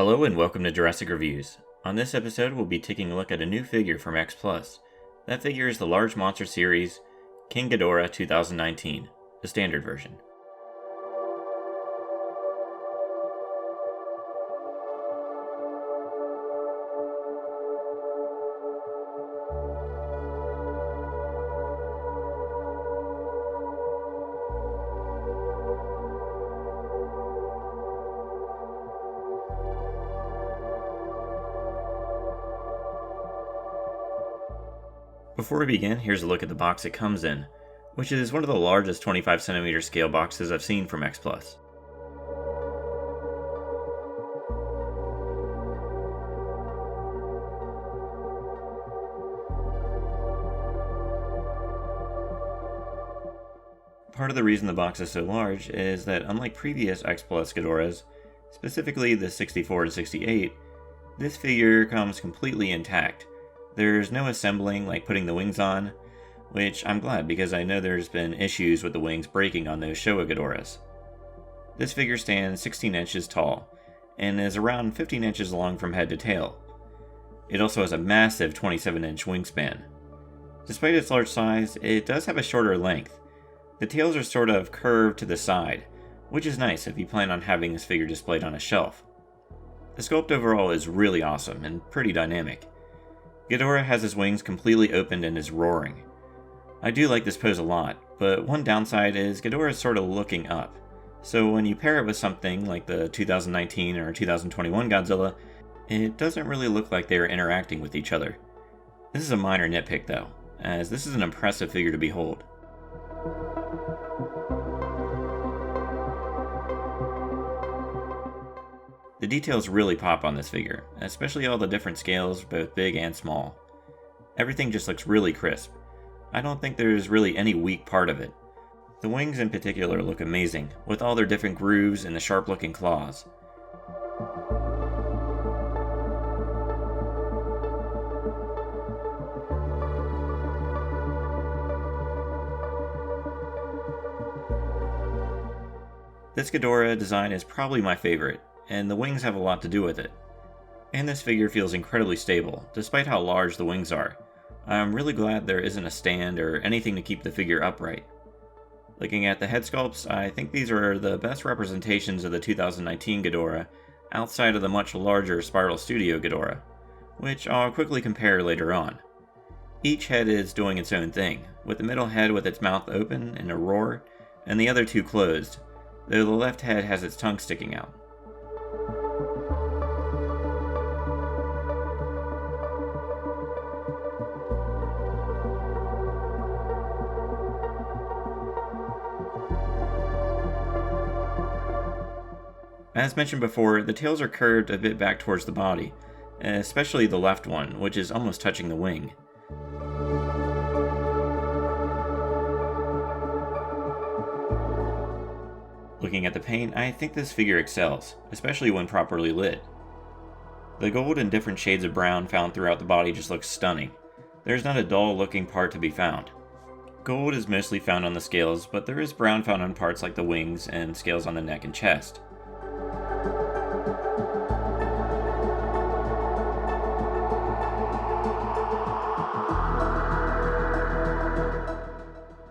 Hello and welcome to Jurassic Reviews. On this episode, we'll be taking a look at a new figure from X+. That figure is the large monster series King Ghidorah 2019, the standard version. Before we begin, here's a look at the box it comes in, which is one of the largest 25cm scale boxes I've seen from X+. Part of the reason the box is so large is that unlike previous X+ Ghidorahs, specifically the 64 to 68, this figure comes completely intact. There's no assembling like putting the wings on, which I'm glad because I know there's been issues with the wings breaking on those Showa Ghidorahs. This figure stands 16 inches tall and is around 15 inches long from head to tail. It also has a massive 27-inch wingspan. Despite its large size, it does have a shorter length. The tails are sort of curved to the side, which is nice if you plan on having this figure displayed on a shelf. The sculpt overall is really awesome and pretty dynamic. Ghidorah has his wings completely opened and is roaring. I do like this pose a lot, but one downside is Ghidorah is sort of looking up. So when you pair it with something like the 2019 or 2021 Godzilla, it doesn't really look like they are interacting with each other. This is a minor nitpick though, as this is an impressive figure to behold. The details really pop on this figure, especially all the different scales, both big and small. Everything just looks really crisp. I don't think there's really any weak part of it. The wings in particular look amazing, with all their different grooves and the sharp-looking claws. This Ghidorah design is probably my favorite, and the wings have a lot to do with it. And this figure feels incredibly stable, despite how large the wings are. I'm really glad there isn't a stand or anything to keep the figure upright. Looking at the head sculpts, I think these are the best representations of the 2019 Ghidorah, outside of the much larger Spiral Studio Ghidorah, which I'll quickly compare later on. Each head is doing its own thing, with the middle head with its mouth open in a roar, and the other two closed, though the left head has its tongue sticking out. As mentioned before, the tails are curved a bit back towards the body, especially the left one, which is almost touching the wing. Looking at the paint, I think this figure excels, especially when properly lit. The gold and different shades of brown found throughout the body just looks stunning. There's not a dull looking part to be found. Gold is mostly found on the scales, but there is brown found on parts like the wings and scales on the neck and chest.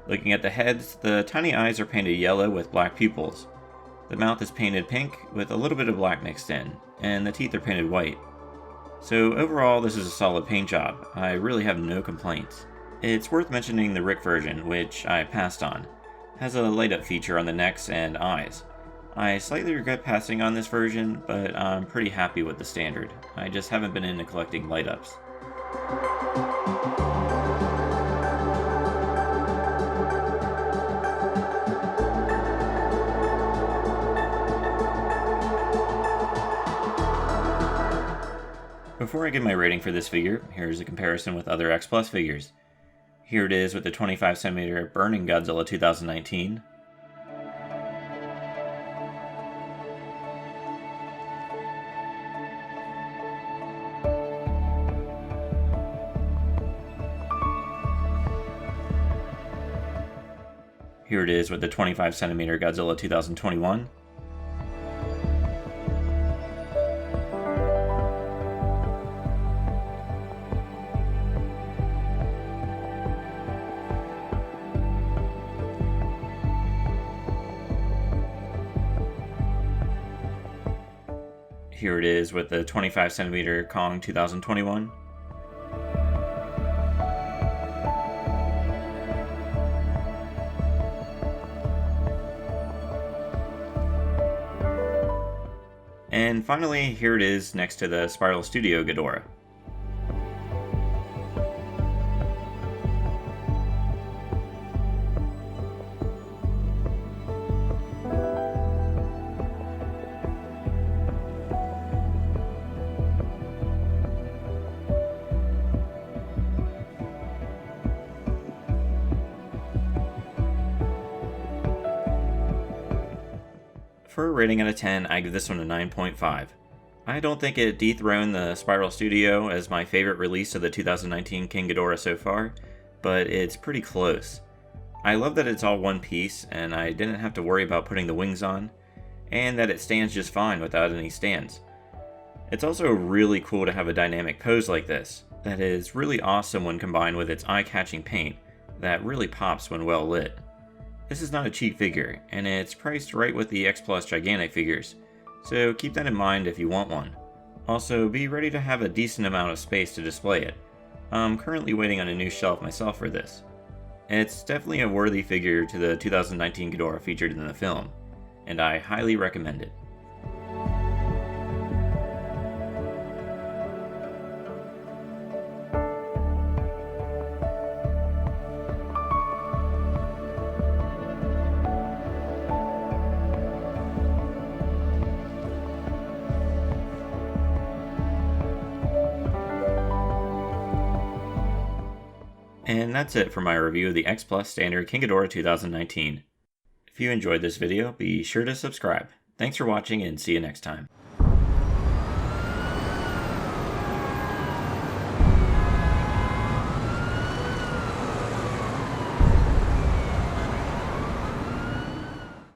Looking at the heads, the tiny eyes are painted yellow with black pupils. The mouth is painted pink with a little bit of black mixed in, and the teeth are painted white. So overall, this is a solid paint job. I really have no complaints. It's worth mentioning the Rick version, which I passed on. It has a light up feature on the necks and eyes. I slightly regret passing on this version, but I'm pretty happy with the standard. I just haven't been into collecting light ups. Before I give my rating for this figure, here's a comparison with other X+ figures. Here it is with the 25cm Burning Godzilla 2019. Here it is with the 25cm Godzilla 2021. Here it is with the 25cm Kong 2021. And finally, here it is next to the Spiral Studio Ghidorah. For a rating out of 10, I give this one a 9.5. I don't think it dethroned the Spiral Studio as my favorite release of the 2019 King Ghidorah so far, but it's pretty close. I love that it's all one piece, and I didn't have to worry about putting the wings on, and that it stands just fine without any stands. It's also really cool to have a dynamic pose like this, that is really awesome when combined with its eye-catching paint, that really pops when well lit. This is not a cheap figure, and it's priced right with the X Plus gigantic figures, so keep that in mind if you want one. Also, be ready to have a decent amount of space to display it. I'm currently waiting on a new shelf myself for this. It's definitely a worthy figure to the 2019 Ghidorah featured in the film, and I highly recommend it. And that's it for my review of the X Plus Standard King Ghidorah 2019. If you enjoyed this video, be sure to subscribe. Thanks for watching and see you next time.